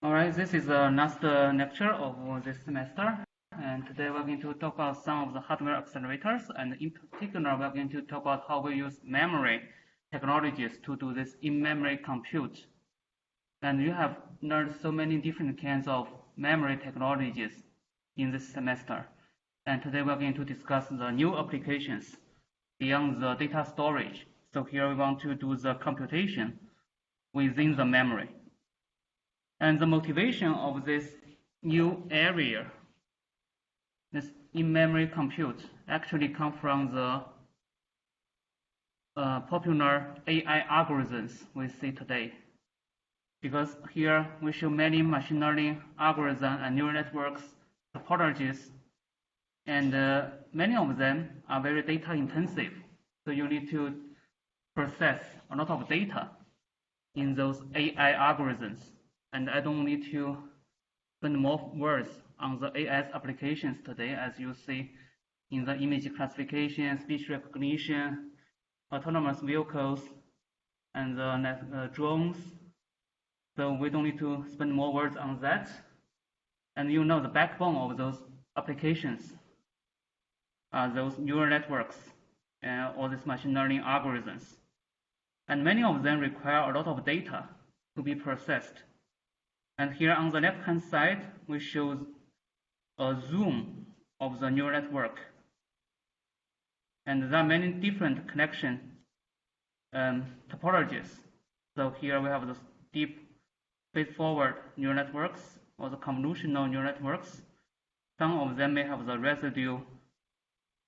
Alright, this is the last lecture of this semester, and today we're going to talk about some of the hardware accelerators, and in particular we're going to talk about how we use memory technologies to do this in-memory compute. And you have learned so many different kinds of memory technologies in this semester, and today we're going to discuss the new applications beyond the data storage. So here we want to do the computation within the memory. And the motivation of this new area, this in-memory compute, actually comes from the popular AI algorithms we see today. Because here we show many machine learning algorithms and neural networks topologies, and many of them are very data intensive. So you need to process a lot of data in those AI algorithms. And I don't need to spend more words on the AI applications today, as you see in the image classification, speech recognition, autonomous vehicles, and the drones. So we don't need to spend more words on that. And you know the backbone of those applications are those neural networks or these machine learning algorithms. And many of them require a lot of data to be processed. And here on the left-hand side, we show a zoom of the neural network. And there are many different connection topologies. So here we have the deep feed-forward neural networks or the convolutional neural networks. Some of them may have the residue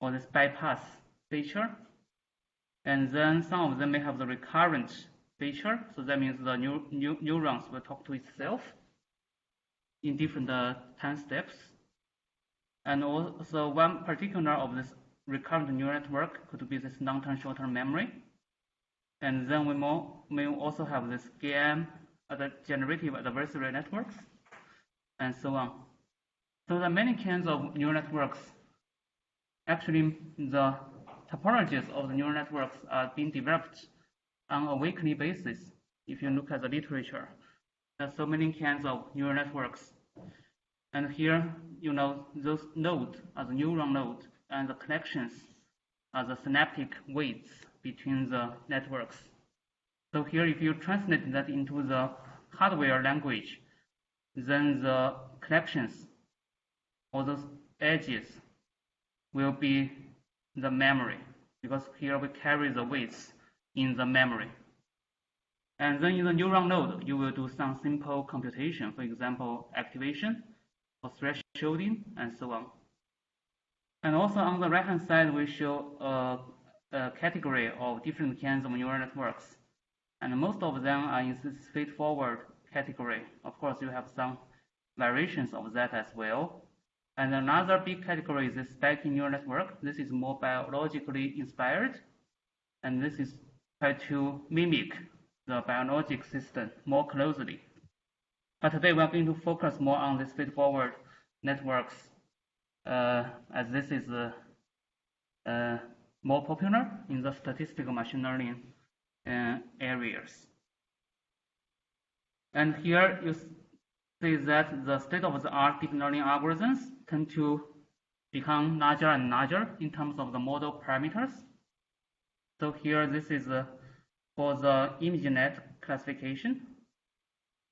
or this bypass feature. And then some of them may have the recurrent feature. So that means the neurons will talk to itself in different time steps. And also one particular of this recurrent neural network could be this long-term short-term memory. And then we may also have this GAN, the generative adversarial networks, and so on. So there are many kinds of neural networks. Actually, the topologies of the neural networks are being developed on a weekly basis. If you look at the literature, there are so many kinds of neural networks. And here, you know, those nodes are the neuron node, and the connections are the synaptic weights between the networks. So here, if you translate that into the hardware language, then the connections or those edges will be the memory, because here we carry the weights in the memory. And then in the neuron node, you will do some simple computation, for example, activation or thresholding, and so on. And also on the right-hand side, we show a category of different kinds of neural networks. And most of them are in this feed-forward category. Of course, you have some variations of that as well. And another big category is the spiky neural network. This is more biologically inspired, and this is try to mimic the biologic system more closely. But today we're going to focus more on this feed-forward networks, as this is more popular in the statistical machine learning areas. And here you see that the state-of-the-art deep learning algorithms tend to become larger and larger in terms of the model parameters. So here this is for the ImageNet classification.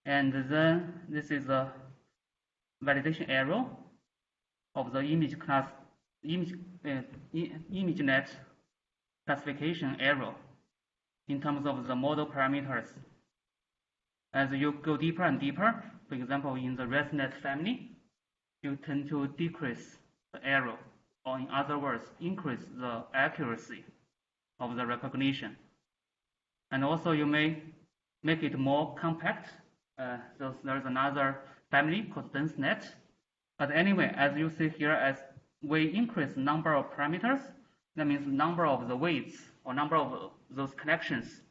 And then this is a validation arrow of the ImageNet classification arrow in terms of the model parameters. As you go deeper and deeper, for example, in the ResNet family, you tend to decrease the arrow, or in other words, increase the accuracy of the recognition. And also you may make it more compact. So there's another family called DenseNet. But anyway, as you see here, as we increase the number of parameters, that means number of the weights or number of those connections,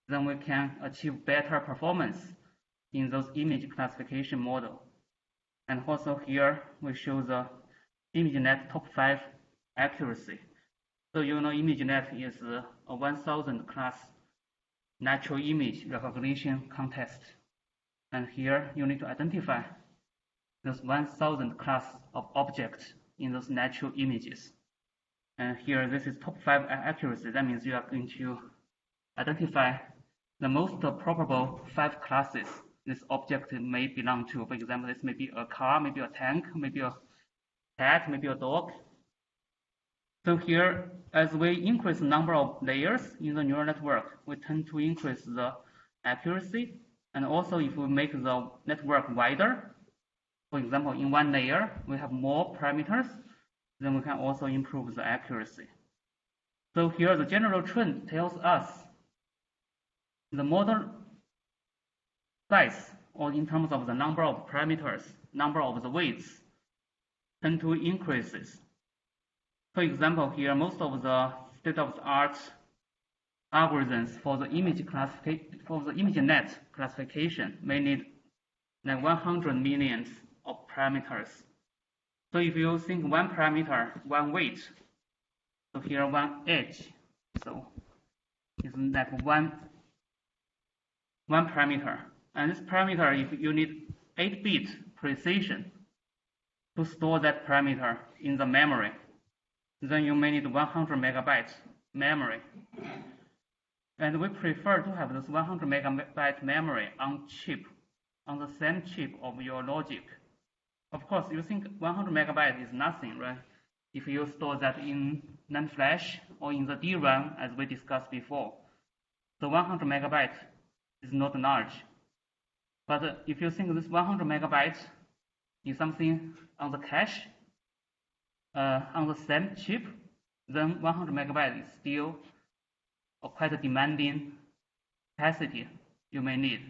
then we can achieve better performance in those image classification model. And also here we show the ImageNet top 5 accuracy. So you know ImageNet is a 1,000 class natural image recognition contest. And here you need to identify those 1000 class of objects in those natural images. And here this is top 5 accuracy. That means you are going to identify the most probable 5 classes this object may belong to. For example, this may be a car, maybe a tank, maybe a cat, maybe a dog. So here, as we increase the number of layers in the neural network, we tend to increase the accuracy. And also, if we make the network wider, for example, in one layer, we have more parameters, then we can also improve the accuracy. So here, the general trend tells us the model size, or in terms of the number of parameters, number of the weights, tend to increases. For example, here, most of the state-of-the-art algorithms for the ImageNet classification may need like 100 million of parameters. So if you think one parameter, one weight, so here one edge, so it's like one parameter. And this parameter, if you need 8-bit precision to store that parameter in the memory, then you may need 100 megabytes memory. And we prefer to have this 100 megabyte memory on chip, on the same chip of your logic. Of course, you think 100 megabytes is nothing, right? If you store that in NAND flash or in the DRAM, as we discussed before, the 100 megabytes is not large. But if you think this 100 megabytes is something on the cache, on the same chip, then 100 megabytes is still quite a demanding capacity you may need.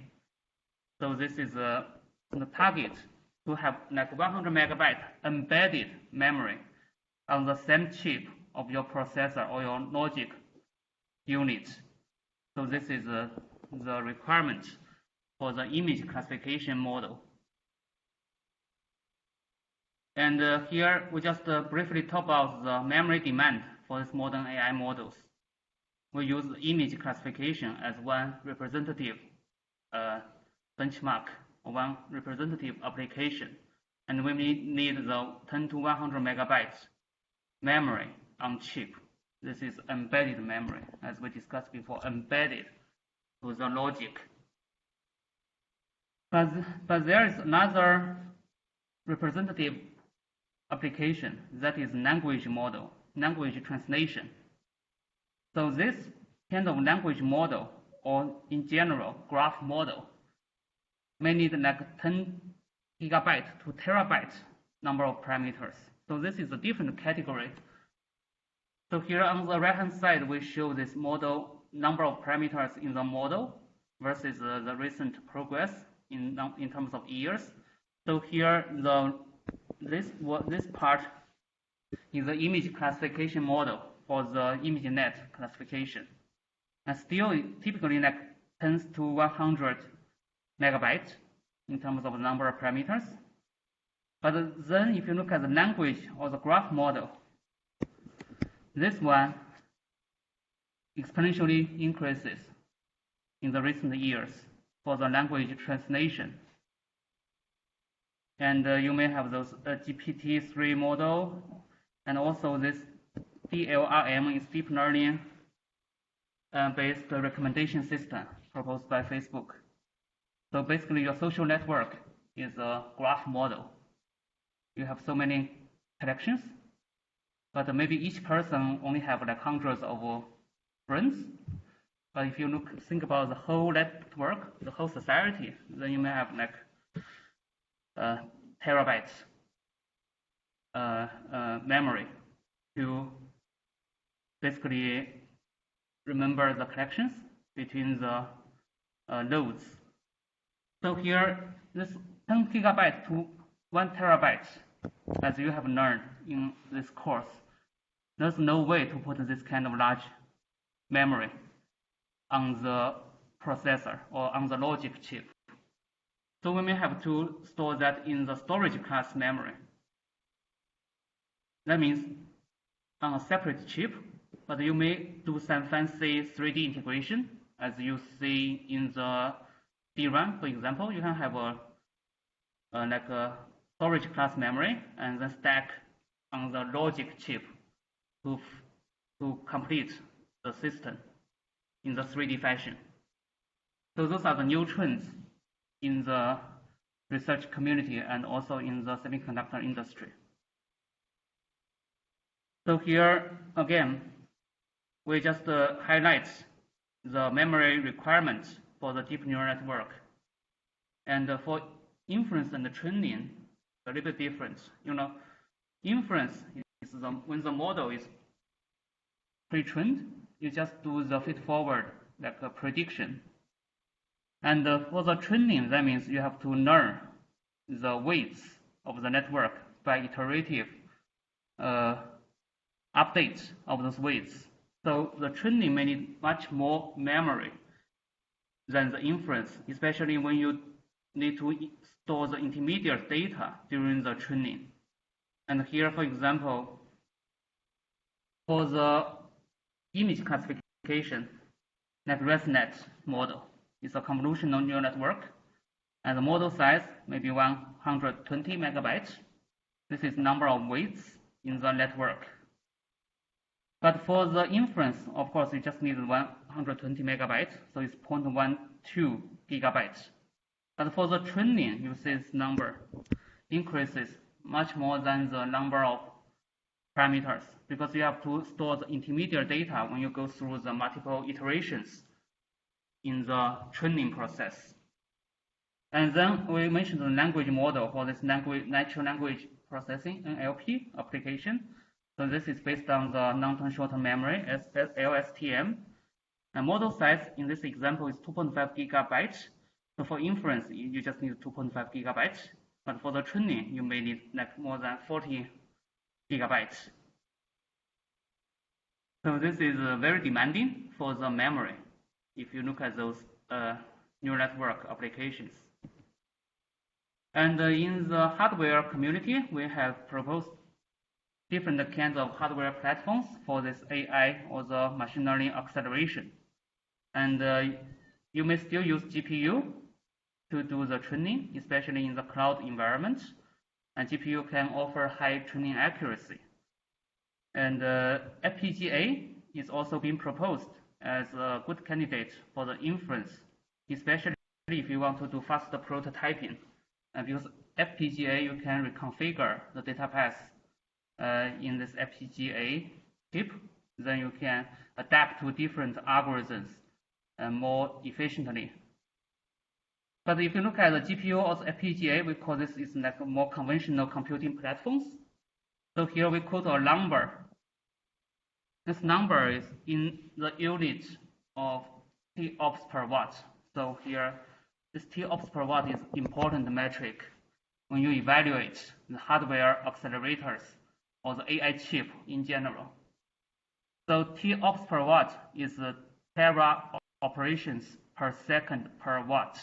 So this is the target, to have like 100 megabyte embedded memory on the same chip of your processor or your logic unit. So this is the requirement for the image classification model. And here we just briefly talk about the memory demand for these modern AI models. We use image classification as one representative benchmark, or one representative application. And we need the 10 to 100 megabytes memory on chip. This is embedded memory, as we discussed before, embedded to the logic. But there is another representative application, that is language model, language translation. So this kind of language model, or in general, graph model, may need like 10 gigabyte to terabyte number of parameters. So this is a different category. So here on the right-hand side, we show this model number of parameters in the model versus the recent progress in terms of years. So here this part is the image classification model for the ImageNet classification. And still typically like 10 to 100 megabytes in terms of the number of parameters. But then if you look at the language or the graph model, this one exponentially increases in the recent years for the language translation. And you may have those GPT-3 model, and also this DLRM is deep learning based recommendation system proposed by Facebook. So basically your social network is a graph model. You have so many collections, but maybe each person only have like hundreds of friends. But if you think about the whole network, the whole society, then you may have like terabytes memory to basically remember the collections between the nodes. So here, this 10 gigabytes to 1 terabyte, as you have learned in this course, there's no way to put this kind of large memory on the processor or on the logic chip. So we may have to store that in the storage class memory. That means on a separate chip, but you may do some fancy 3D integration, as you see in the DRAM, for example, you can have like a storage class memory and then stack on the logic chip to complete the system in the 3D fashion. So those are the new trends in the research community and also in the semiconductor industry. So here again, we just highlight the memory requirements for the deep neural network. And for inference and training, a little bit different. Inference is when the model is pre-trained, you just do the feed-forward, like a prediction. And for the training, that means you have to learn the weights of the network by iterative update of those weights. So the training may need much more memory than the inference, especially when you need to store the intermediate data during the training. And here, for example, for the image classification, like ResNet model, it's a convolutional neural network, and the model size may be 120 megabytes. This is number of weights in the network. But for the inference, of course, you just need 120 megabytes, so it's 0.12 gigabytes. But for the training, you see this number increases much more than the number of parameters, because you have to store the intermediate data when you go through the multiple iterations in the training process. And then we mentioned the language model for this natural language processing, NLP application. So this is based on the long-term short-term memory, LSTM. And model size in this example is 2.5 gigabytes. So for inference, you just need 2.5 gigabytes. But for the training, you may need like more than 40 gigabytes. So this is very demanding for the memory if you look at those neural network applications. And in the hardware community, we have proposed different kinds of hardware platforms for this AI or the machine learning acceleration. And you may still use GPU to do the training, especially in the cloud environment. And GPU can offer high training accuracy. And FPGA is also being proposed as a good candidate for the inference, especially if you want to do faster prototyping. And because FPGA, you can reconfigure the data path in this FPGA chip, then you can adapt to different algorithms more efficiently. But if you look at the GPU or the FPGA, we call this is like more conventional computing platforms. So here we quote a number. This number is in the unit of TOPS per watt. So here, this TOPS per watt is important metric when you evaluate the hardware accelerators or the AI chip in general. So TOPS per watt is the tera operations per second per watt.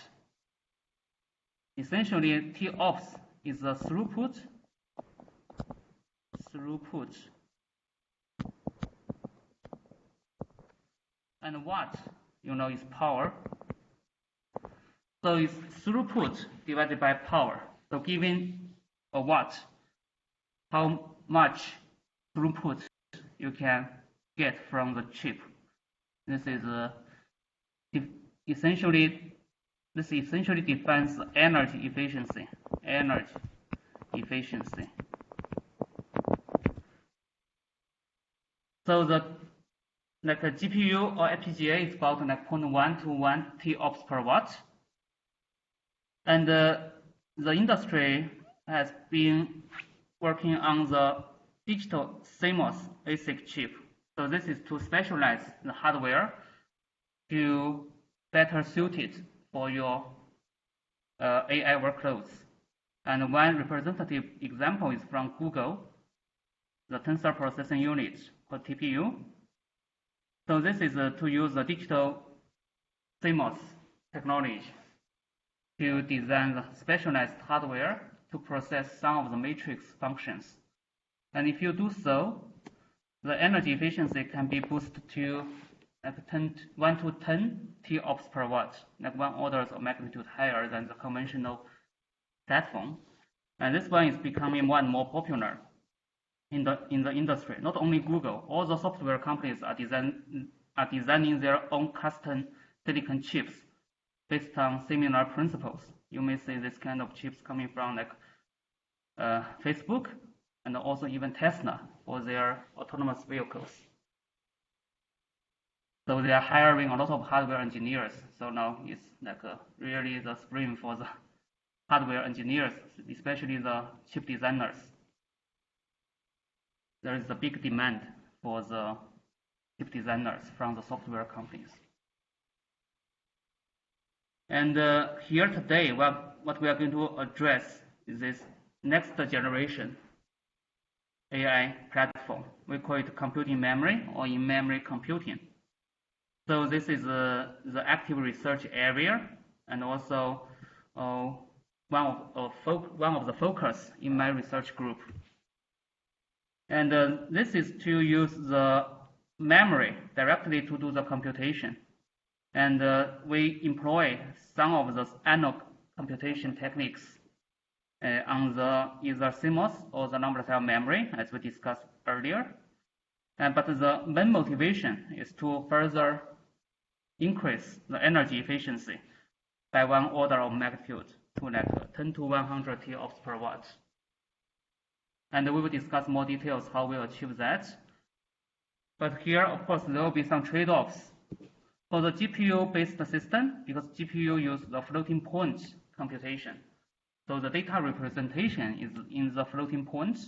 Essentially, TOPS is the throughput, and watt, is power. So it's throughput divided by power. So given a watt, how much throughput you can get from the chip. This essentially defines energy efficiency. So the a GPU or FPGA is about 0.1 to 1 TOPS per watt. And the industry has been working on the digital CMOS ASIC chip. So this is to specialize the hardware to better suited for your AI workloads. And one representative example is from Google, the tensor processing unit, or TPU. So this is to use the digital CMOS technology to design the specialized hardware to process some of the matrix functions. And if you do so, the energy efficiency can be boosted to like 1 to 10 TOPS per watt, like 1 orders of magnitude higher than the conventional platform. And this one is becoming more and more popular in the industry. Not only Google, all the software companies are designing their own custom silicon chips based on similar principles. You may see this kind of chips coming from like Facebook and also even Tesla for their autonomous vehicles. So they are hiring a lot of hardware engineers. So now it's like really the spring for the hardware engineers, especially the chip designers. There is a big demand for the chip designers from the software companies. And here today, what we are going to address is this next generation AI platform. We call it computing memory or in-memory computing. So this is the active research area, and also one of the focus in my research group. And this is to use the memory directly to do the computation. And we employ some of the analog computation techniques on the either CMOS or the number cell memory, as we discussed earlier. But the main motivation is to further increase the energy efficiency by 1 order of magnitude to like 10 to 100 TOPS per watt. And we will discuss more details how we achieve that. But here, of course, there will be some trade-offs. For the GPU-based system, because GPU use the floating point computation, so the data representation is in the floating point.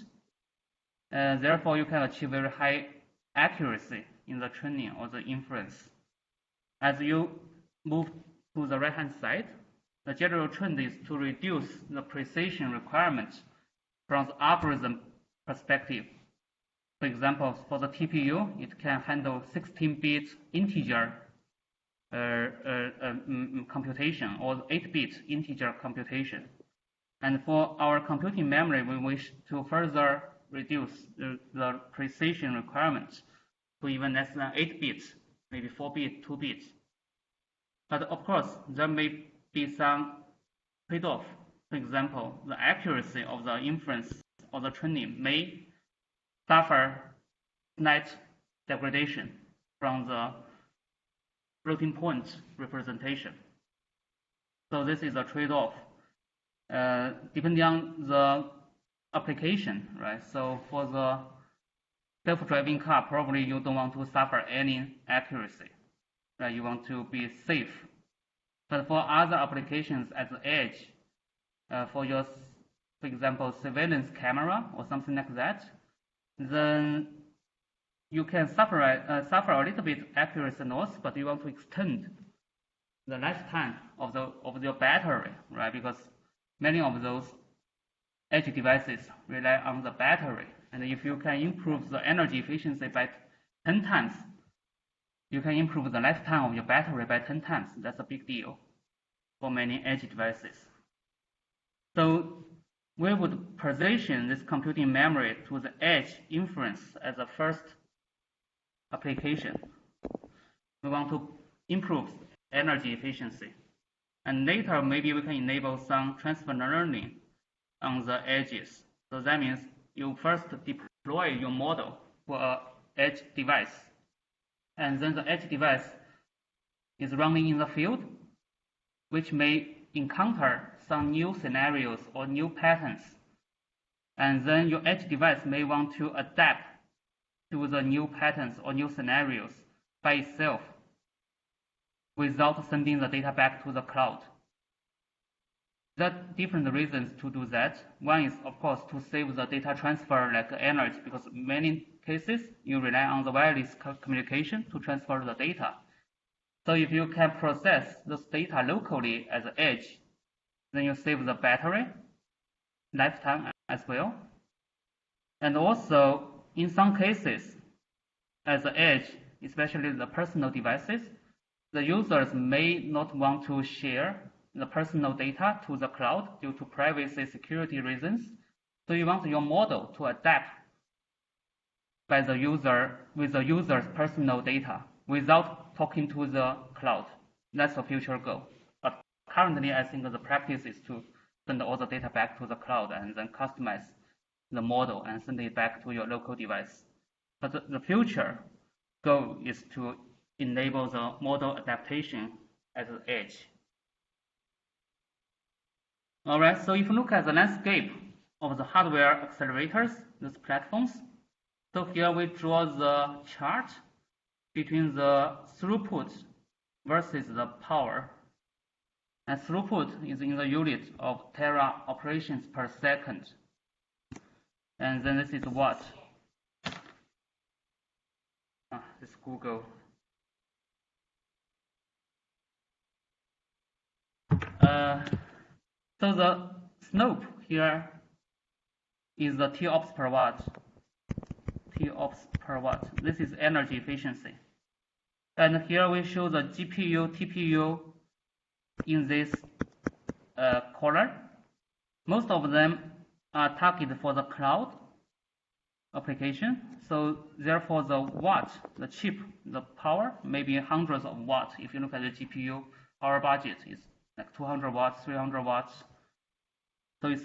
Therefore, you can achieve very high accuracy in the training or the inference. As you move to the right-hand side, the general trend is to reduce the precision requirement from the algorithm perspective. For example, for the TPU, it can handle 16-bit integer computation or 8-bit integer computation. And for our computing memory, we wish to further reduce the precision requirement to even less than 8 bits, maybe 4 bits, 2 bits. But of course, there may be some trade-off. For example, the accuracy of the inference or the training may suffer slight degradation from the floating point representation. So this is a trade-off, depending on the application, right? So for the self-driving car, probably you don't want to suffer any accuracy, right? You want to be safe. But for other applications at the edge, for example, surveillance camera or something like that, then you can suffer a little bit accuracy loss, but you want to extend the lifetime of your battery, right? Because many of those edge devices rely on the battery, and if you can improve the energy efficiency by 10 times, you can improve the lifetime of your battery by 10 times. That's a big deal for many edge devices. So we would position this computing memory to the edge inference as a first application. We want to improve energy efficiency. And later, maybe we can enable some transfer learning on the edges. So that means you first deploy your model for an edge device. And then the edge device is running in the field, which may encounter some new scenarios or new patterns. And then your edge device may want to adapt to the new patterns or new scenarios by itself without sending the data back to the cloud. There are different reasons to do that. One is, of course, to save the data transfer like energy, because in many cases you rely on the wireless communication to transfer the data. So if you can process this data locally at the edge, then you save the battery lifetime as well. And also, in some cases, at the edge, especially the personal devices, the users may not want to share the personal data to the cloud due to privacy security reasons. So you want your model to adapt by the user with the user's personal data without talking to the cloud. That's the future goal. But currently, I think the practice is to send all the data back to the cloud and then customize the model and send it back to your local device. But the future goal is to enable the model adaptation at the edge. All right, so if you look at the landscape of the hardware accelerators, these platforms, so here we draw the chart between the throughput versus the power. And throughput is in the unit of tera operations per second. And then this is watt. This Google. So the slope here is the TOPS per watt. TOPS per watt. This is energy efficiency. And here we show the GPU, TPU in this color. Most of them are targeted for the cloud application. So therefore the watt, the chip, the power may be hundreds of watts. If you look at the GPU power budget, it's like 200 watts, 300 watts. So it's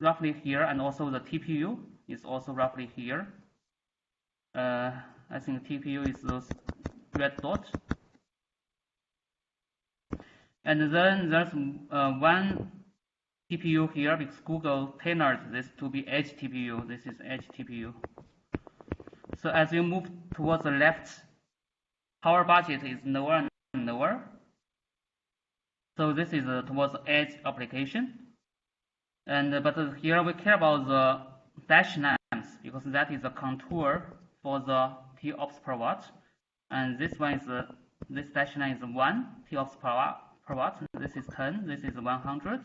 roughly here, and also the TPU is also roughly here. I think TPU is those red dots. And then there's one TPU here because Google tailored this to be edge TPU. This is edge TPU. So as you move towards the left, power budget is lower and lower. So this is towards the edge application. And but here we care about the dash lines because that is the contour for the TOPS per watt. And this one is this dash line is 1 TOPS per watt. This is 10. This is 100.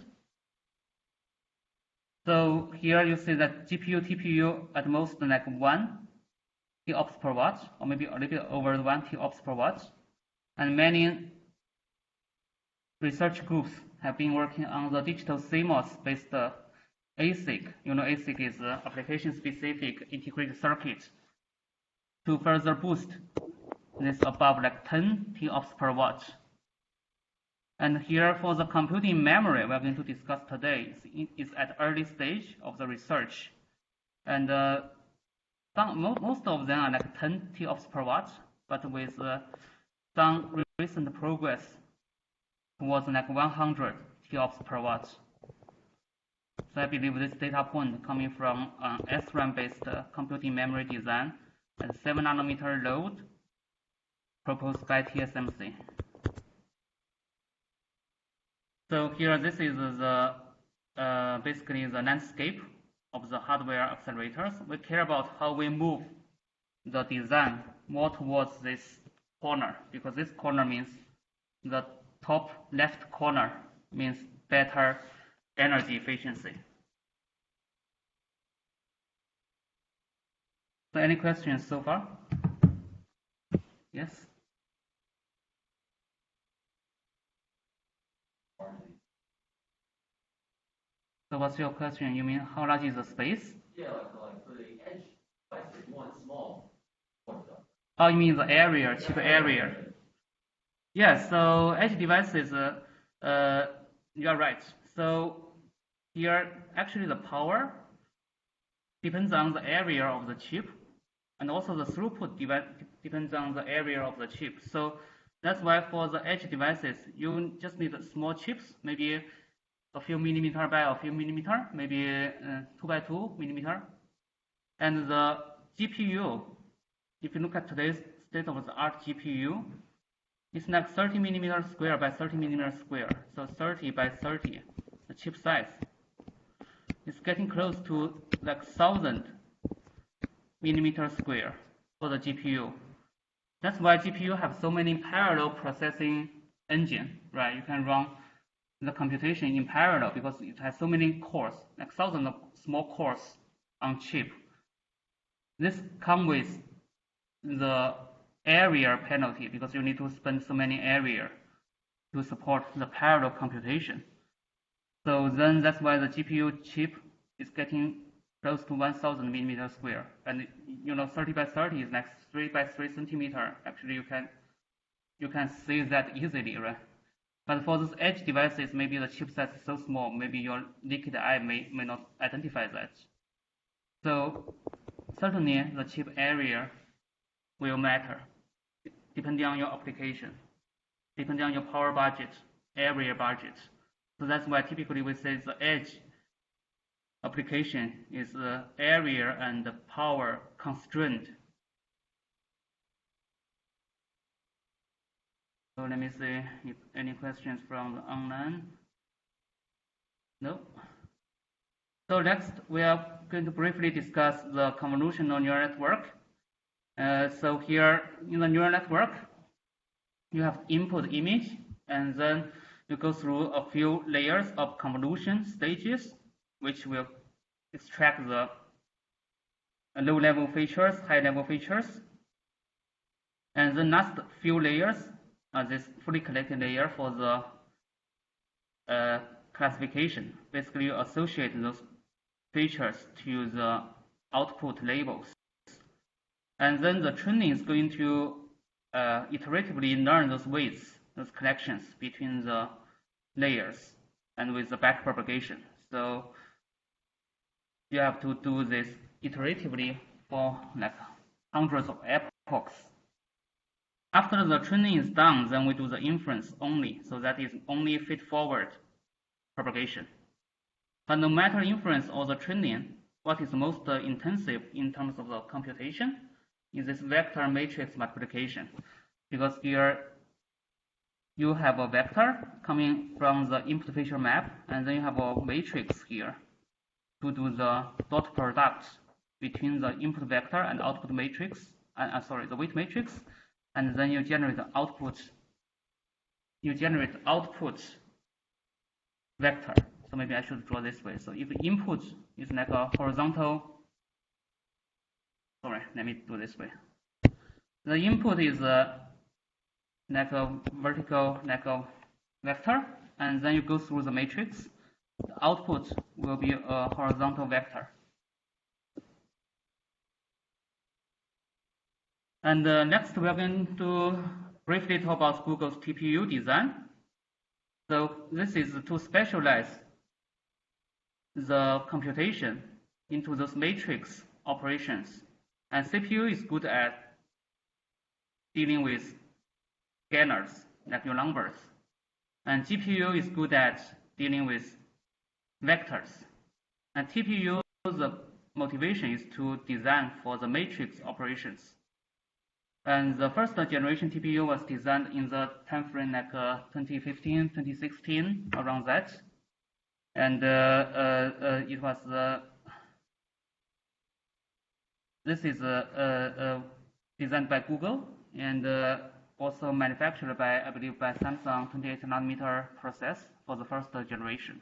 So here you see that GPU, TPU at most like 1 TOPS per watt, or maybe a little bit over 1 TOPS per watt. And many research groups have been working on the digital CMOS-based ASIC. You know, ASIC is application-specific integrated circuit to further boost this above like 10 TOPS per watt. And here for the computing memory we are going to discuss today is at early stage of the research. And most of them are like 10 TOPS per watt, but with some recent progress towards like 100 TOPS per watt. So I believe this data point coming from SRAM-based computing memory design at 7 nanometer load proposed by TSMC. So here, this is the basically the landscape of the hardware accelerators. We care about how we move the design more towards this corner, because this corner means the top left corner means better energy efficiency. So any questions so far? Yes? So what's your question? You mean how large is the space? Yeah, like for the edge devices, you want small. Oh, you mean the area, chip area? Yeah, so edge devices, you're right. So here, actually the power depends on the area of the chip, and also the throughput depends on the area of the chip. So that's why for the edge devices, you just need small chips, maybe a few millimeter by a few millimeter, maybe 2 by 2 millimeter. And the GPU, if you look at today's state of the art GPU, it's like 30 millimeter square by 30 millimeter square. So 30 by 30, the chip size. It's getting close to like 1,000 millimeter square for the GPU. That's why GPU have so many parallel processing engine, right? You can run the computation in parallel because it has so many cores, like thousands of small cores on chip. This comes with the area penalty because you need to spend so many area to support the parallel computation. So then that's why the GPU chip is getting close to 1,000 millimeter square. And you know, 30 by 30 is like 3 by 3 centimeter. Actually, you can you can see that easily, right? But for those edge devices, maybe the chipset is so small, maybe your naked eye may not identify that. So certainly the chip area will matter depending on your application, depending on your power budget, area budget. So that's why typically we say the edge application is area and power constrained. So let me see if any questions from the online. No. So next we are going to briefly discuss the convolutional neural network. So here in the neural network, you have input image, and then you go through a few layers of convolution stages, which will extract the low-level features, high-level features. And the last few layers are this fully collected layer for the classification. Basically, you associate those features to the output labels. And then the training is going to iteratively learn those weights, those connections between the layers and with the backpropagation. So you have to do this iteratively for like hundreds of epochs. After the training is done, then we do the inference only. So that is only feed-forward propagation. But no matter inference or the training, what is most intensive in terms of the computation is this vector matrix multiplication, because here you have a vector coming from the input feature map, and then you have a matrix here to do the dot product between the input vector and output matrix, the weight matrix, and then you generate the output. You generate output vector. So maybe I should draw this way. So if input is like a horizontal, sorry, let me do this way. The input is like a vertical, like a vector, and then you go through the matrix. The output will be a horizontal vector. And next we are going to briefly talk about Google's TPU design. So this is to specialize the computation into those matrix operations. And CPU is good at dealing with scalars, like your numbers. And GPU is good at dealing with vectors. And TPU, the motivation is to design for the matrix operations. And the first generation TPU was designed in the time frame like 2015, 2016, around that. And it was this is designed by Google and also manufactured by, I believe, by Samsung 28nm process for the first generation.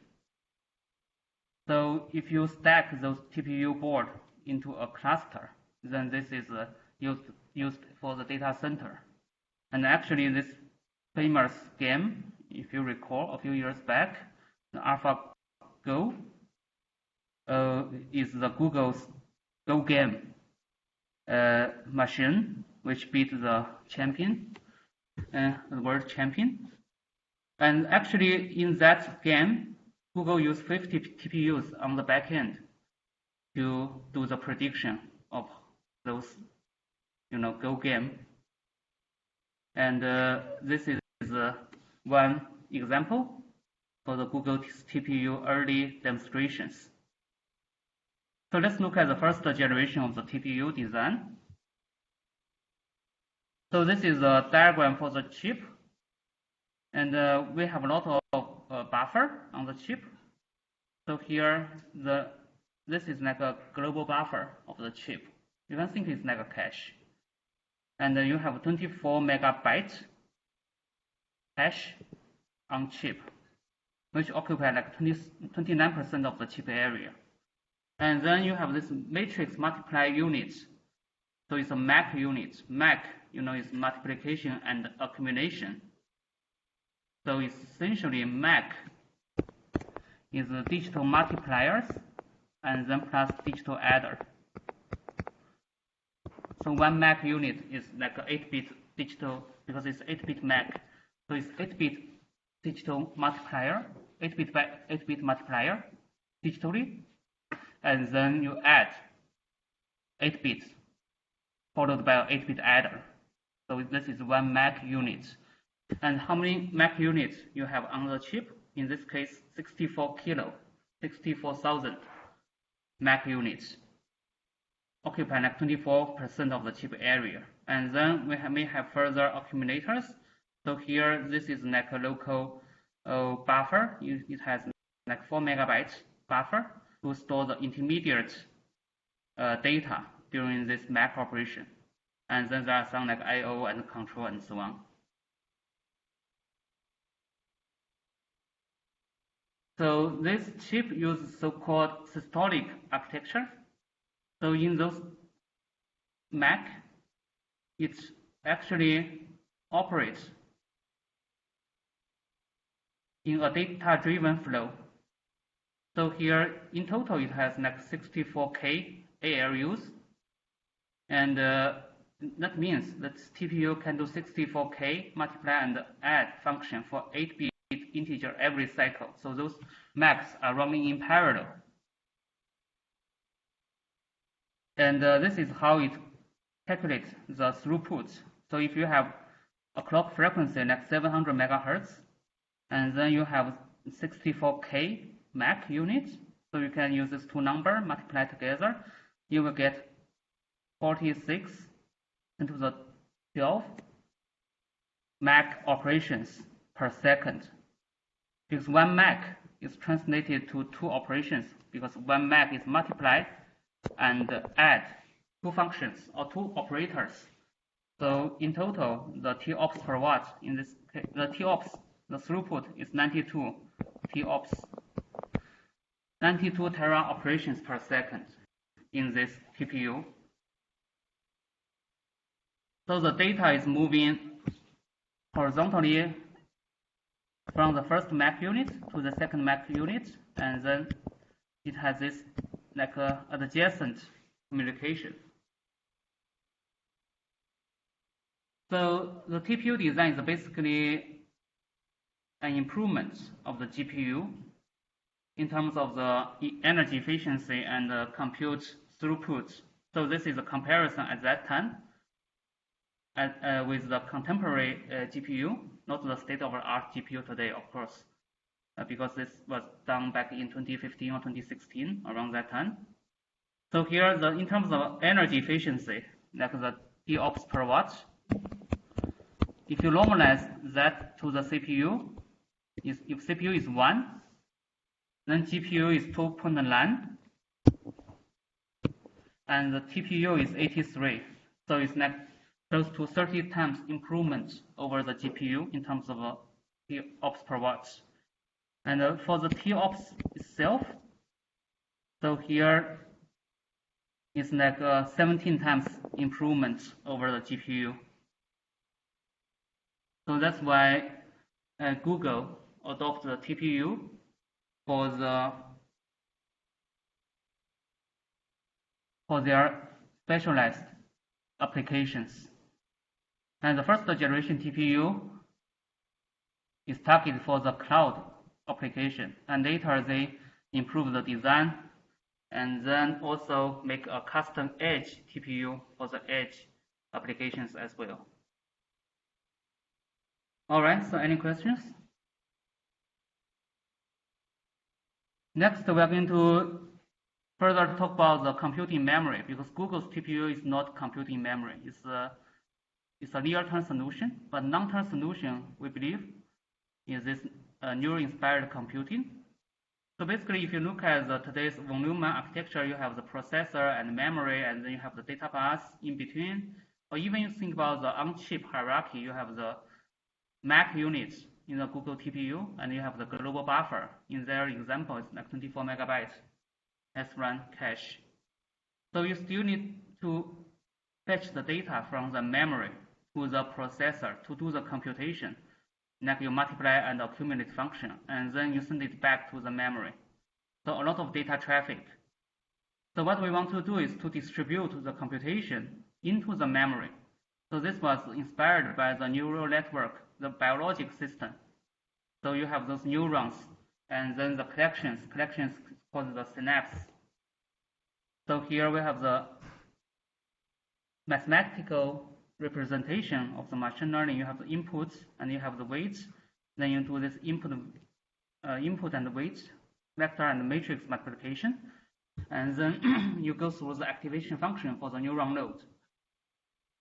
So if you stack those TPU board into a cluster, then this is used for the data center. And actually, this famous game, if you recall, a few years back, the AlphaGo is the Google's Go game machine, which beat the champion, the world champion. And actually, in that game, Google used 50 TPUs on the back end to do the prediction of those, Go game. And this is one example for the Google TPU early demonstrations. So let's look at the first generation of the TPU design. So this is a diagram for the chip. And we have a lot of buffer on the chip. So here, this is like a global buffer of the chip. You can think it's like a cache. And you have 24 megabyte cache on chip, which occupy like 29% of the chip area. And then you have this matrix multiply unit. So it's a MAC unit. MAC, is multiplication and accumulation. So essentially MAC is the digital multipliers and then plus digital adder. So one MAC unit is like an 8-bit digital because it's 8-bit Mac. So it's 8-bit digital multiplier, 8-bit by 8-bit multiplier digitally, and then you add 8 bits followed by an 8-bit adder. So this is 1 Mac unit. And how many Mac units you have on the chip? In this case, 64,000 Mac units, occupy like 24% of the chip area. And then we may have further accumulators. So here, this is like a local buffer. It has like 4 megabytes buffer to store the intermediate data during this Mac operation. And then there are some like I/O and control and so on. So this chip uses so-called systolic architecture. So in those Mac, it actually operates in a data-driven flow. So here, in total, it has like 64K ALUs, and that means that TPU can do 64K multiply and add function for 8-bit integer every cycle. So those Macs are running in parallel. And this is how it calculates the throughput. So if you have a clock frequency like 700 megahertz, and then you have 64K Mac units, so you can use these two numbers, multiply together, you will get 46 into the 12 Mac operations per second. Because 1 Mac is translated to 2 operations, because 1 Mac is multiply and add 2 functions or 2 operators. So in total, the TOPS per watt, in this case, the TOPS, the throughput is 92 TOPS, 92 tera operations per second in this TPU. So the data is moving horizontally from the first Mac unit to the second Mac unit, and then it has this like adjacent communication. So the TPU design is basically an improvement of the GPU in terms of the energy efficiency and the compute throughput. So this is a comparison at that time with the contemporary GPU, not the state-of-the-art GPU today, of course, because this was done back in 2015 or 2016, around that time. So here, in terms of energy efficiency, like the TOPS per watt, if you normalize that to the CPU, if CPU is 1, then GPU is 2.9, and the TPU is 83. So it's like close to 30 times improvement over the GPU in terms of TOPS per watt. And for the TOPS itself, so here it's like 17 times improvement over the GPU. So that's why Google adopted the TPU for their specialized applications. And the first generation TPU is targeted for the cloud application, and later they improve the design and then also make a custom edge TPU for the edge applications as well. All right, so any questions? Next, we are going to further talk about the computing memory, because Google's TPU is not computing memory. It's a near-term solution, but long-term solution, we believe, is this neural-inspired computing. So basically, if you look at today's von Neumann architecture, you have the processor and memory, and then you have the data bus in between. Or even you think about the on-chip hierarchy, you have the Mac units in the Google TPU, and you have the global buffer. In their example, it's like 24 megabytes SRAM cache. So you still need to fetch the data from the memory to the processor to do the computation. Like you multiply and accumulate function, and then you send it back to the memory. So a lot of data traffic. So what we want to do is to distribute the computation into the memory. So this was inspired by the neural network, the biologic system. So you have those neurons, and then the collections called the synapse. So here we have the mathematical representation of the machine learning. You have the inputs and you have the weights. Then you do this input and weight, vector and matrix multiplication. And then you go through the activation function for the neuron node.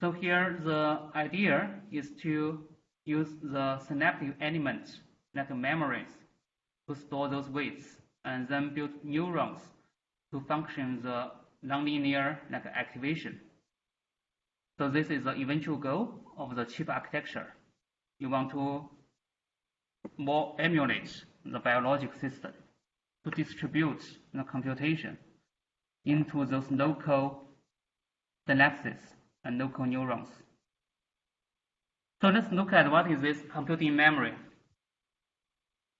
So here the idea is to use the synaptic elements like memories to store those weights and then build neurons to function the nonlinear like activation. So this is the eventual goal of the chip architecture. You want to more emulate the biologic system to distribute the computation into those local synapses and local neurons. So let's look at what is this computing memory.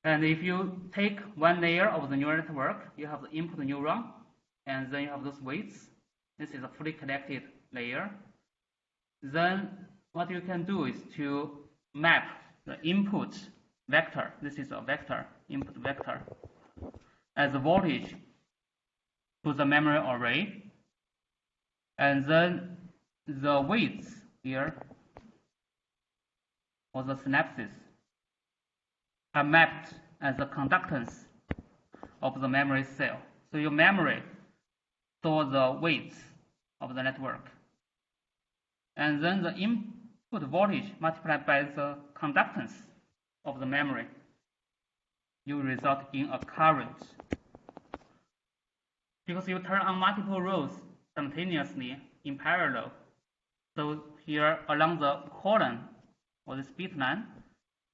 And if you take one layer of the neural network, you have the input neuron, and then you have those weights. This is a fully connected layer. Then what you can do is to map the input vector. This is a vector, input vector, as a voltage to the memory array. And then the weights here for the synapses are mapped as the conductance of the memory cell. So your memory stores the weights of the network. And then the input voltage multiplied by the conductance of the memory, you result in a current. Because you turn on multiple rows simultaneously in parallel. So here along the column or this bit line,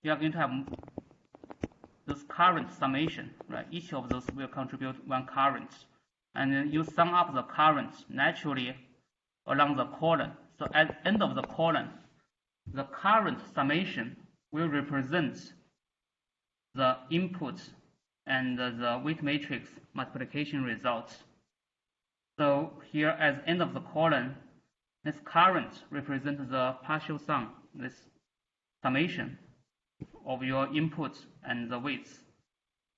you are going to have this current summation, right? Each of those will contribute one current. And then you sum up the currents naturally along the column. So at the end of the column, the current summation will represent the input and the weight matrix multiplication results. So here at the end of the column, this current represents the partial sum, this summation of your inputs and the weights.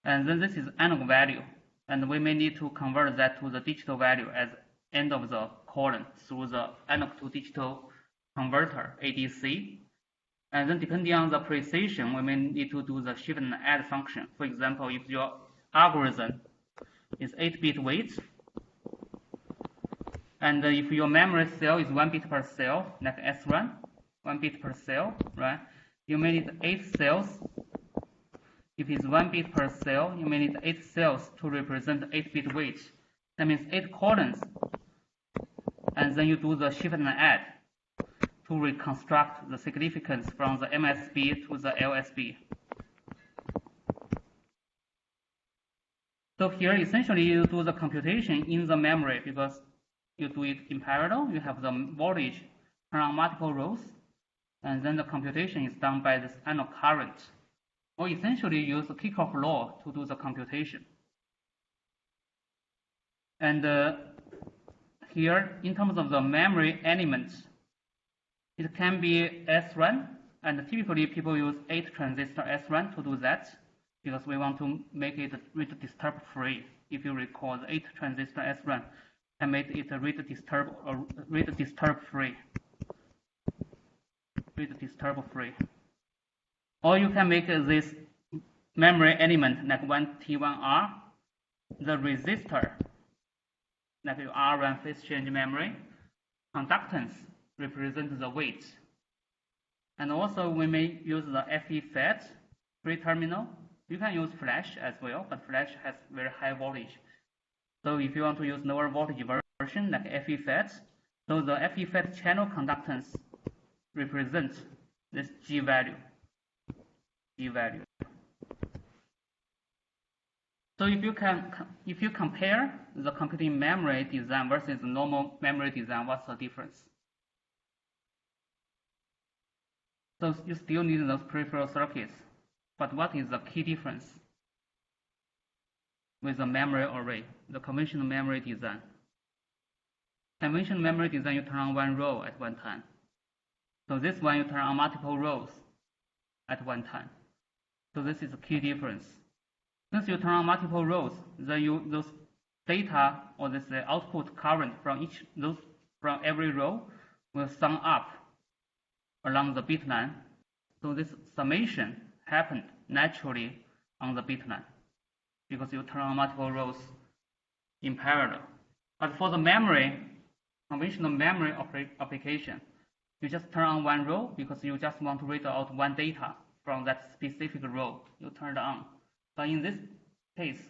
And then this is analog value, and we may need to convert that to the digital value at the end of the column through the analog to digital converter, ADC. And then depending on the precision, we may need to do the shift and add function. For example, if your algorithm is 8-bit weight, and if your memory cell is 1 bit per cell, like S1, 1 bit per cell, right? You may need 8 cells. If it's 1 bit per cell, you may need 8 cells to represent 8-bit weight. That means 8 columns. And then you do the shift and add to reconstruct the significance from the MSB to the LSB. So here, essentially, you do the computation in the memory because you do it in parallel. You have the voltage turn on multiple rows, and then the computation is done by this analog current. Or essentially, use the Kirchhoff law to do the computation. And here, in terms of the memory elements, it can be SRAM, and typically people use 8 transistor SRAM to do that because we want to make it read disturb free. If you recall, the 8 transistor SRAM can make it read disturb free. Read disturb free. Or you can make this memory element like 1T1R, the resistor, like your R1 phase change memory, conductance represents the weight. And also we may use the FE-FET, free terminal. You can use flash as well, but flash has very high voltage. So if you want to use lower voltage version like FE-FET, so the FE-FET channel conductance represents this G value. So if you compare the computing memory design versus the normal memory design, what's the difference? So you still need those peripheral circuits, but what is the key difference with the memory array, the conventional memory design? Conventional memory design, you turn on one row at one time. So this one you turn on multiple rows at one time. So this is a key difference. Since you turn on multiple rows, then those data or this output current from every row will sum up along the bit line. So this summation happened naturally on the bit line because you turn on multiple rows in parallel. But for the memory, conventional memory application, you just turn on one row because you just want to read out one data from that specific row. You turn it on. But in this case,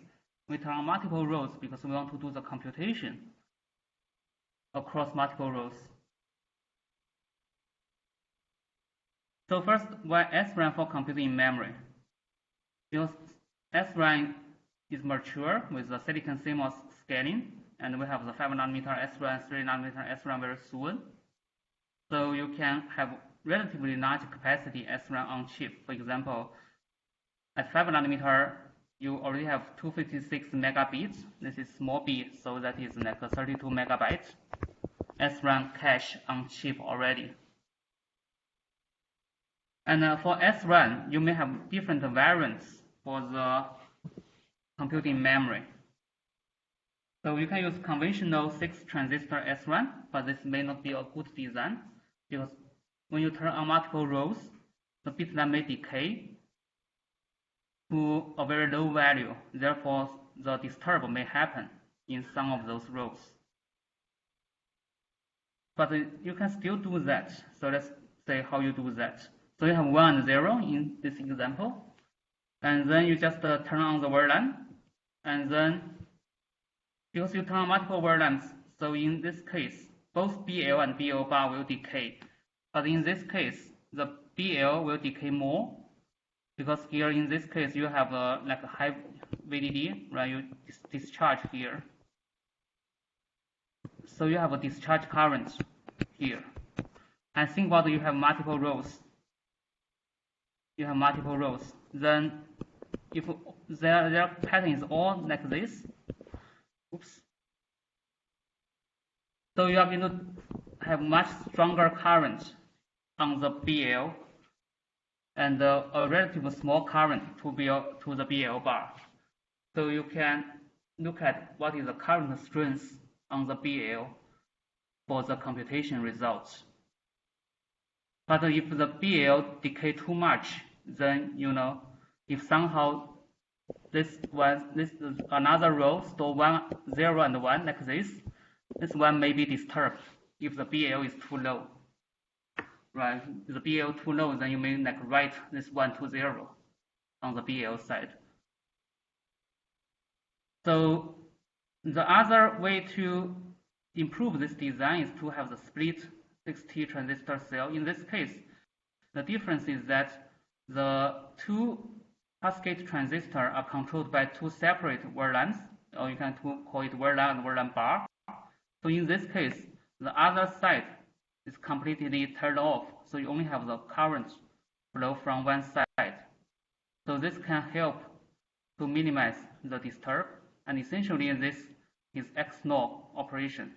we turn on multiple rows because we want to do the computation across multiple rows. So first, why SRAM for computing in memory? Because SRAM is mature with the silicon CMOS scaling, and we have the 5 nanometer SRAM, 3 nanometer SRAM very soon. So you can have relatively large capacity SRAM on chip. For example, at 5 nanometer, you already have 256 megabits. This is small b, so that is like a 32 megabytes SRAM cache on chip already. And for SRAM, you may have different variants for the computing memory. So you can use conventional 6-transistor SRAM, but this may not be a good design because when you turn on multiple rows, the bit line may decay to a very low value. Therefore, the disturb may happen in some of those rows. But you can still do that. So let's say how you do that. So you have 1 and 0 in this example. And then you just turn on the word line. And then, because you turn on multiple word lines, so in this case, both BL and BL bar will decay. But in this case, the BL will decay more because here in this case you have like a high VDD, right? You discharge here. So you have a discharge current here. And think about you have multiple rows. You have multiple rows. Then if their pattern is all like this, oops. So you are going to have much stronger current on the BL and a relatively small current to the BL bar. So you can look at what is the current strength on the BL for the computation results. But if the BL decay too much, then if somehow this another row store 1, 0 and 1 like this one may be disturbed if the BL is too low. Right, if the BL too low, then you may like write this 1 to 0 on the BL side. So the other way to improve this design is to have the split 6T transistor cell. In this case, the difference is that the two cascade transistors are controlled by two separate word lines, or you can call it word line and word line bar. So in this case, the other side is completely turned off, so you only have the current flow from one side. So this can help to minimize the disturb, and essentially this is XNOR operation.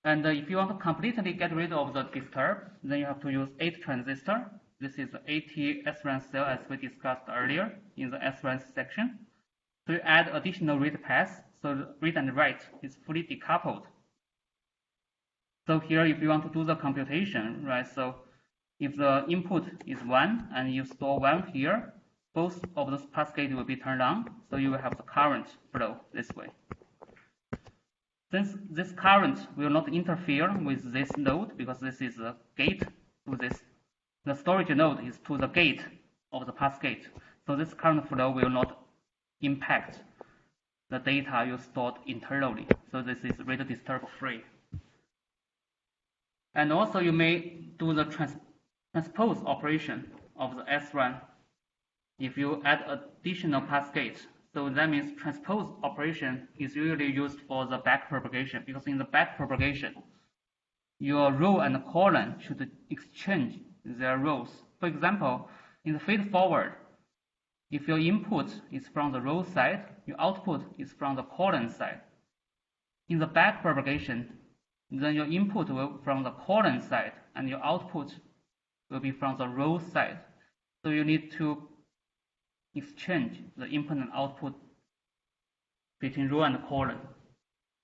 And if you want to completely get rid of the disturb, then you have to use 8 transistor. This is the 80 SRAM cell as we discussed earlier in the SRAM section. So you add additional read paths, so the read and write is fully decoupled. So here, if you want to do the computation, right, so if the input is 1 and you store 1 here, both of those cascades will be turned on, so you will have the current flow this way. Since this current will not interfere with this node, because this is a gate to this, the storage node is to the gate of the cascade, so this current flow will not impact the data you stored internally. So this is read disturb free. And also you may do the transpose operation of the SRAM if you add additional cascades. So that means transpose operation is usually used for the backpropagation, because in the backpropagation, your row and column should exchange their rows. For example, in the feed forward, if your input is from the row side, your output is from the column side. In the backpropagation, then your input will from the column side and your output will be from the row side. So you need to exchange the input and output between row and column.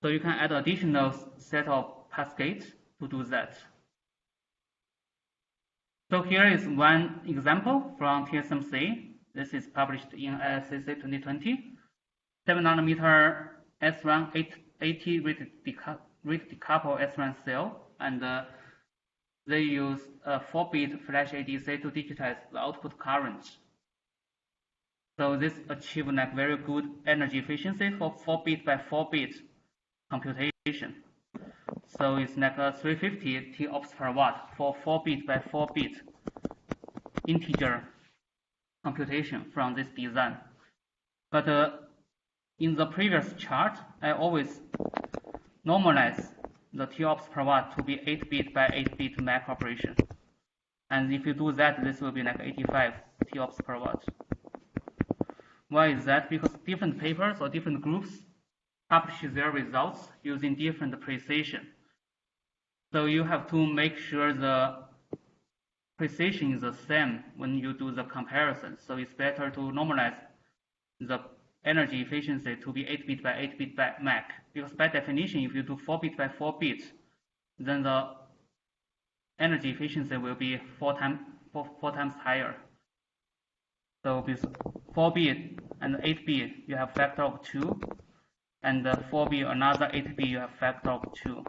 So you can add additional set of pass gates to do that. So here is one example from TSMC. This is published in ISCC 2020. 7 nanometer SRAM 80 rate decoupled SRAM cell, and they use a 4-bit flash ADC to digitize the output current. So this achieves like very good energy efficiency for 4-bit by 4-bit computation. So it's like a 350 TOPS per watt for 4-bit by 4-bit integer computation from this design. But in the previous chart, I always normalize the TOPS per watt to be 8-bit by 8-bit MAC operation. And if you do that, this will be like 85 TOPS per watt. Why is that? Because different papers or different groups publish their results using different precision. So you have to make sure the precision is the same when you do the comparison. So it's better to normalize the energy efficiency to be 8-bit by 8-bit by MAC. Because by definition, if you do 4-bit by 4-bit, then the energy efficiency will be four times higher. So with 4-bit and 8-bit, you have factor of 2, and 4-bit another 8-bit, you have factor of 2.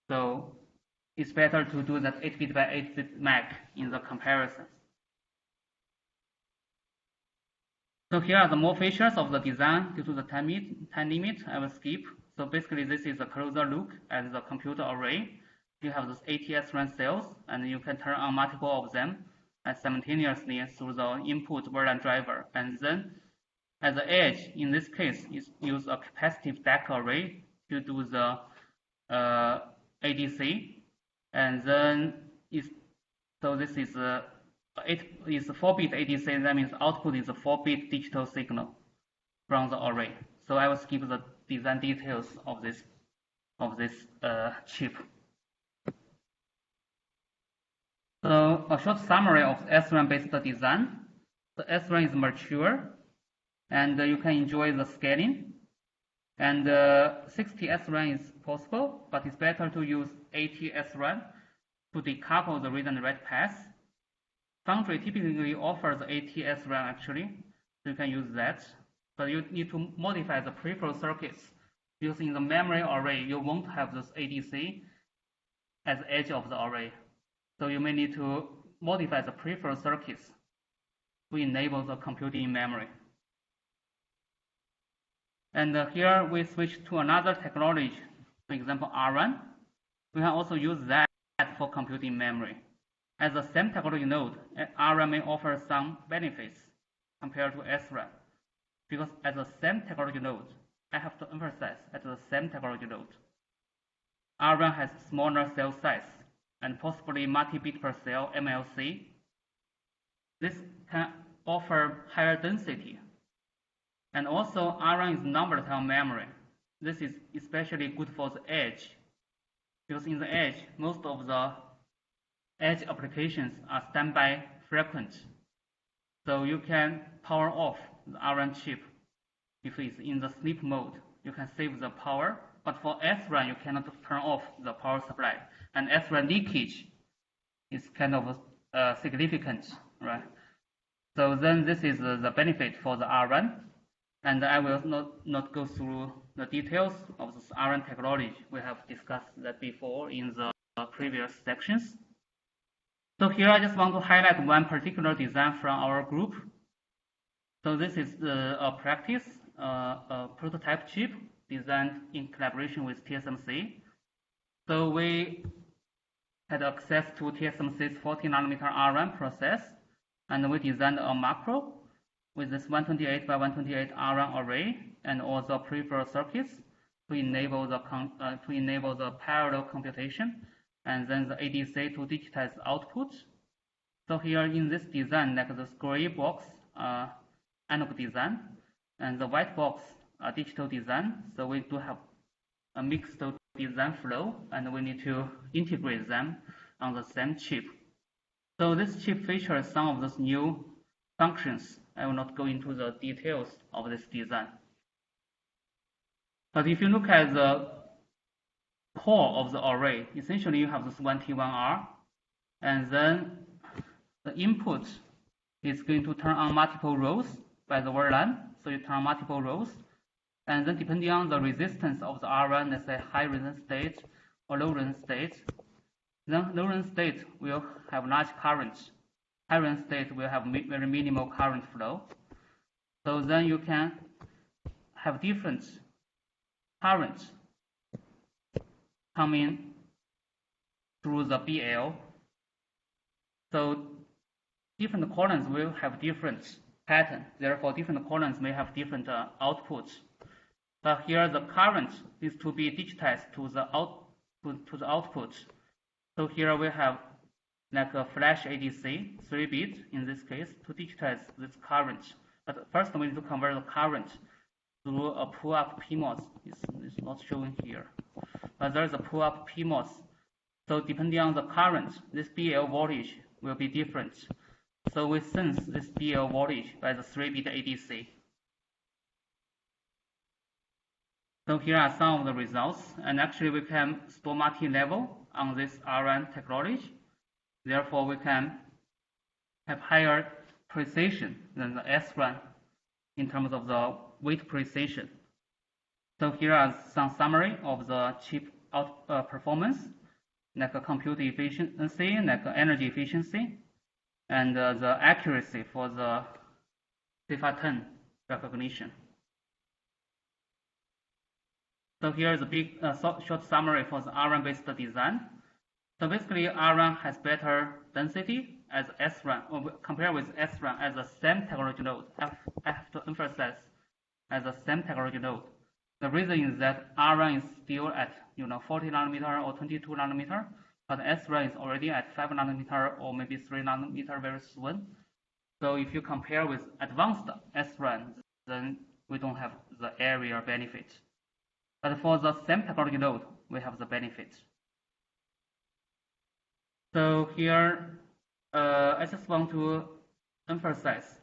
So it's better to do that 8-bit by 8-bit MAC in the comparison. So here are the more features of the design. Due to the time limit, I will skip. So basically, this is a closer look at the computer array. You have those ATS run cells, and you can turn on multiple of them simultaneously through the input VLAN driver. And then at the edge, in this case, use a capacitive DAC array to do the ADC. And then so this is it is a 4-bit ADC. That means output is a 4-bit digital signal from the array. So I will skip the design details of this chip. So a short summary of SRAM based design. The SRAM is mature, and you can enjoy the scaling. And 60 SRAM is possible, but it's better to use 80 SRAM to decouple the read and write paths. Foundry typically offers 80 SRAM actually, so you can use that. But you need to modify the peripheral circuits, because in the memory array, you won't have this ADC at the edge of the array. So you may need to modify the peripheral circuits to enable the computing in memory. And here we switch to another technology, for example, RRAM. We can also use that for computing memory. As the same technology node, RRAM may offer some benefits compared to SRAM. Because at the same technology node, I have to emphasize at the same technology node, RRAM has smaller cell size and possibly multi-bit per cell MLC. This can offer higher density. And also, RRAM is non-volatile memory. This is especially good for the edge, because in the edge, most of the edge applications are standby frequent. So you can power off the RRAM chip if it's in the sleep mode. You can save the power, but for SRAM, you cannot turn off the power supply. And SRAM leakage is kind of significant, right? So then this is the benefit for the RRAM. And I will not go through the details of this RRAM technology. We have discussed that before in the previous sections. So here I just want to highlight one particular design from our group. So this is a practice, a prototype chip designed in collaboration with TSMC. So we had access to TSMC's 40 nanometer RRAM process, and we designed a macro with this 128 by 128 RRAM array and also peripheral circuits to enable the parallel computation, and then the ADC to digitize the output. So here in this design, like the gray box analog design, and the white box digital design. So we do have a mixed design flow, and we need to integrate them on the same chip. So this chip features some of those new functions. I will not go into the details of this design. But if you look at the core of the array, essentially you have this 1T1R, and then the input is going to turn on multiple rows by the word line. So you turn on multiple rows, and then depending on the resistance of the R1, let's say high resistance state or low resistance state, then low resistance state will have large current. High resistance state will have very minimal current flow. So then you can have different current coming through the BL. So different columns will have different pattern. Therefore, different columns may have different outputs. But here the current is to be digitized to the output. So here we have like a flash ADC, 3-bit in this case, to digitize this current. But first we need to convert the current through a pull-up PMOS. It's not shown here. But there is a pull-up PMOS. So depending on the current, this BL voltage will be different. So we sense this BL voltage by the 3-bit ADC. So here are some of the results, and actually we can store multi-level on this R1 technology. Therefore, we can have higher precision than the S1 in terms of the weight precision. So here are some summary of the chip performance, like a compute efficiency, like energy efficiency, and the accuracy for the CIFAR-10 recognition. So here is a big short summary for the R1-based design. So basically, R1 has better density as S1, or compared with S1 as a same technology node. I have to emphasize as a same technology node. The reason is that R1 is still at 40 nanometer or 22 nanometer, but S1 is already at 5 nanometer or maybe 3 nanometer very soon. So if you compare with advanced S1, then we don't have the area benefit. But for the same technology node, we have the benefit. So here, I just want to emphasize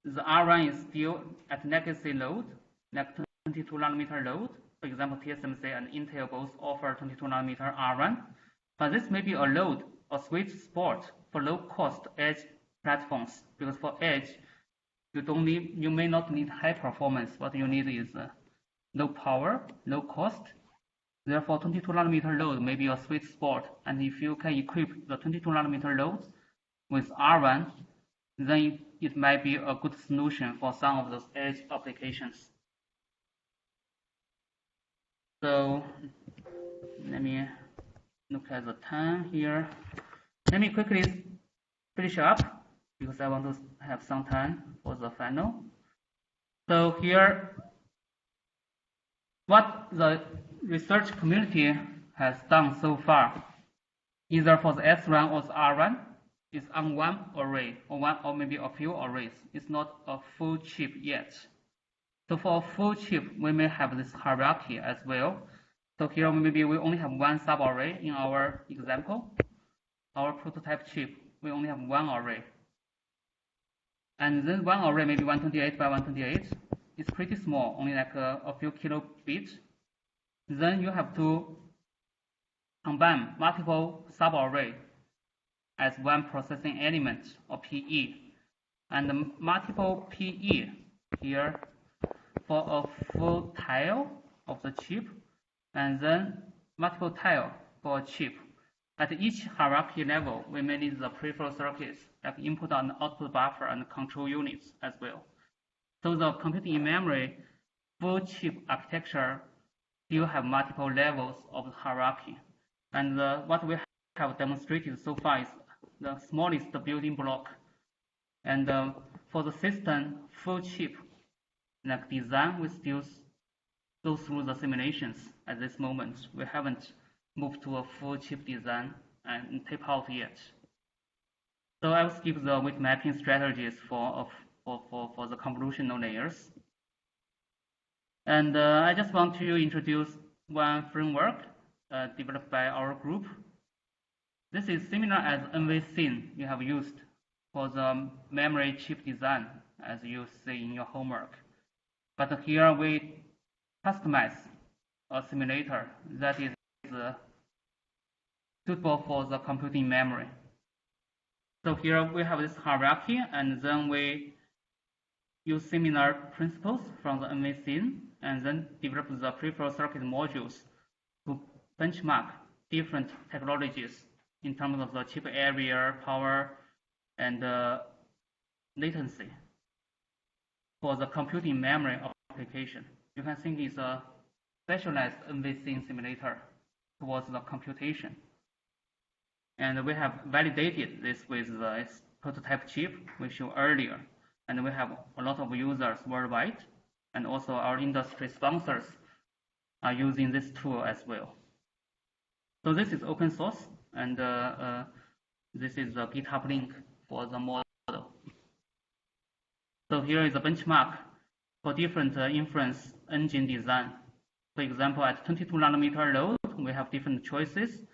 the R1 is still at legacy node, like 22 nanometer node. For example, TSMC and Intel both offer 22 nanometer R1. But this may be a load or sweet spot for low-cost edge platforms, because for edge, you may not need high performance. What you need is low power, low cost. Therefore, 22 nanometer load may be a sweet spot. And if you can equip the 22 nanometer loads with R1, then it might be a good solution for some of those edge applications. So let me look at the time here. Let me quickly finish up because I want to have some time for the final. So here, what the research community has done so far, either for the S1 or the R1, is on one array or maybe a few arrays. It's not a full chip yet. So for a full chip, we may have this hierarchy as well. So here maybe we only have one sub-array in our example. Our prototype chip, we only have one array. And then one array, maybe 128 by 128, it's pretty small, only like a few kilobits. Then you have to combine multiple sub-array as one processing element, or PE. And the multiple PE here for a full tile of the chip, and then multiple tile for a chip. At each hierarchy level, we may need the peripheral circuits, like input and output buffer and control units as well. So the computing in memory full chip architecture still have multiple levels of the hierarchy. And what we have demonstrated so far is the smallest building block. And for the system full chip like design, we still go through the simulations at this moment. We haven't moved to a full chip design and tape out yet. So I'll skip the weight mapping strategies for the convolutional layers. And I just want to introduce one framework developed by our group. This is similar as NVSyn you have used for the memory chip design, as you see in your homework. But here we customize a simulator that is suitable for the computing memory. So here we have this hierarchy, and then we use similar principles from the NVSyn, and then develop the peripheral circuit modules to benchmark different technologies in terms of the chip area, power, and latency for the computing memory application. You can think it's a specialized NVSyn simulator towards the computation. And we have validated this with the prototype chip we showed earlier. And we have a lot of users worldwide, and also our industry sponsors are using this tool as well. So this is open source, and this is the GitHub link for the model. So here is a benchmark for different inference engine design. For example, at 22 nanometer load, we have different choices.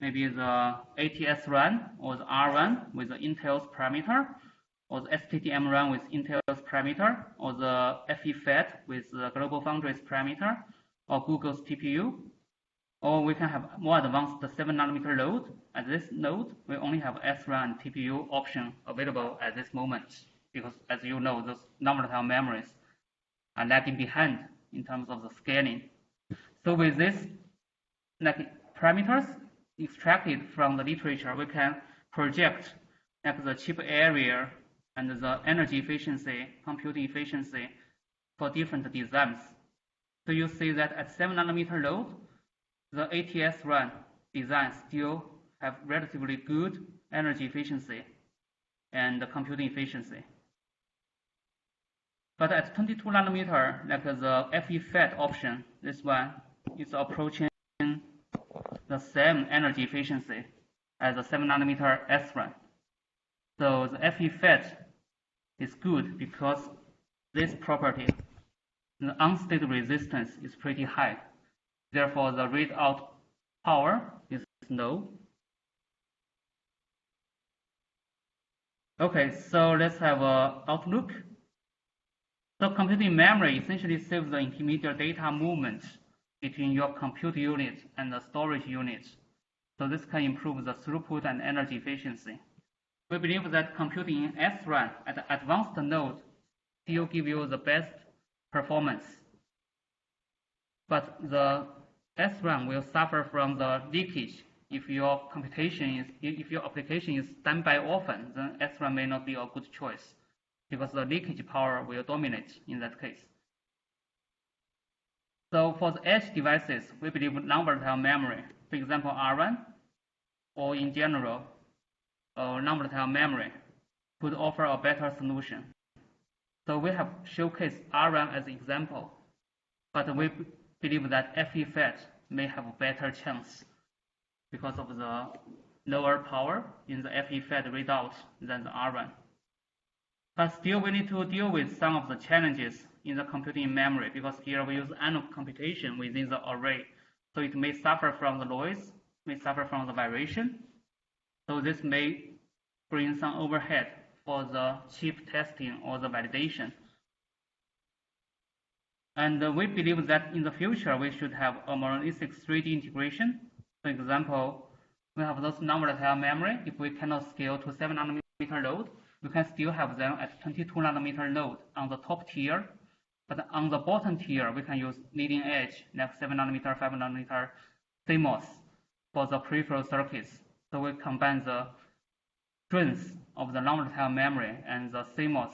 Maybe the ATS run or the R run with the Intel's parameter, or the STT-M run with Intel's parameter, or the FE-FET with the GlobalFoundries parameter, or Google's TPU. Or we can have more advanced 7 nanometer load. At this node, we only have SRAM and TPU option available at this moment, because as you know, those non-volatile memories are lagging behind in terms of the scaling. So with this parameters extracted from the literature, we can project the chip area and the energy efficiency, computing efficiency for different designs. So you see that at 7 nanometer load, the ATS run designs still have relatively good energy efficiency and computing efficiency. But at 22 nanometer, like the FE-FET option, this one is approaching the same energy efficiency as the 7 nanometer SRAM. So the FE-FET is good because this property, the unstable resistance is pretty high. Therefore, the readout power is low. Okay, so let's have an outlook. So computing memory essentially saves the intermediate data movement between your compute unit and the storage unit. So this can improve the throughput and energy efficiency. We believe that computing in SRAM at the advanced node still give you the best performance. But the SRAM will suffer from the leakage. If your application is standby often, then SRAM may not be a good choice, because the leakage power will dominate in that case. So for the edge devices, we believe non-volatile memory, for example RRAM, or in general, non-volatile memory, could offer a better solution. So we have showcased RRAM as an example, but we believe that FE-FET may have a better chance because of the lower power in the FE-FET readout than the RRAM. But still, we need to deal with some of the challenges in the computing memory, because here we use analog computation within the array. So it may suffer from the noise, may suffer from the vibration. So this may bring some overhead for the chip testing or the validation. And we believe that in the future, we should have a monolithic 3D integration. For example, we have those non-volatile memory. If we cannot scale to 7 nanometer load, we can still have them at 22 nanometer load on the top tier. But on the bottom tier, we can use leading edge, like 7 nanometer, 5 nanometer CMOS for the peripheral circuits. So we combine the strengths of the non-volatile memory and the CMOS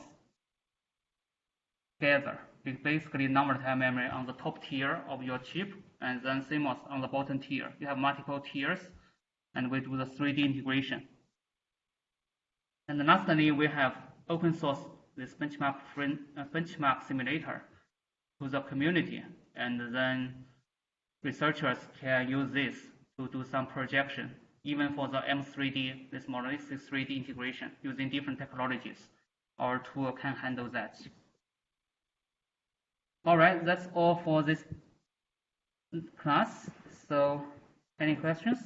together. It's basically non-volatile memory on the top tier of your chip, and then CMOS on the bottom tier. You have multiple tiers, and we do the 3D integration. And lastly, we have open source this benchmark simulator to the community, and then researchers can use this to do some projection, even for the M3D, this monolithic 3D integration using different technologies. Our tool can handle that. All right, that's all for this class. So any questions?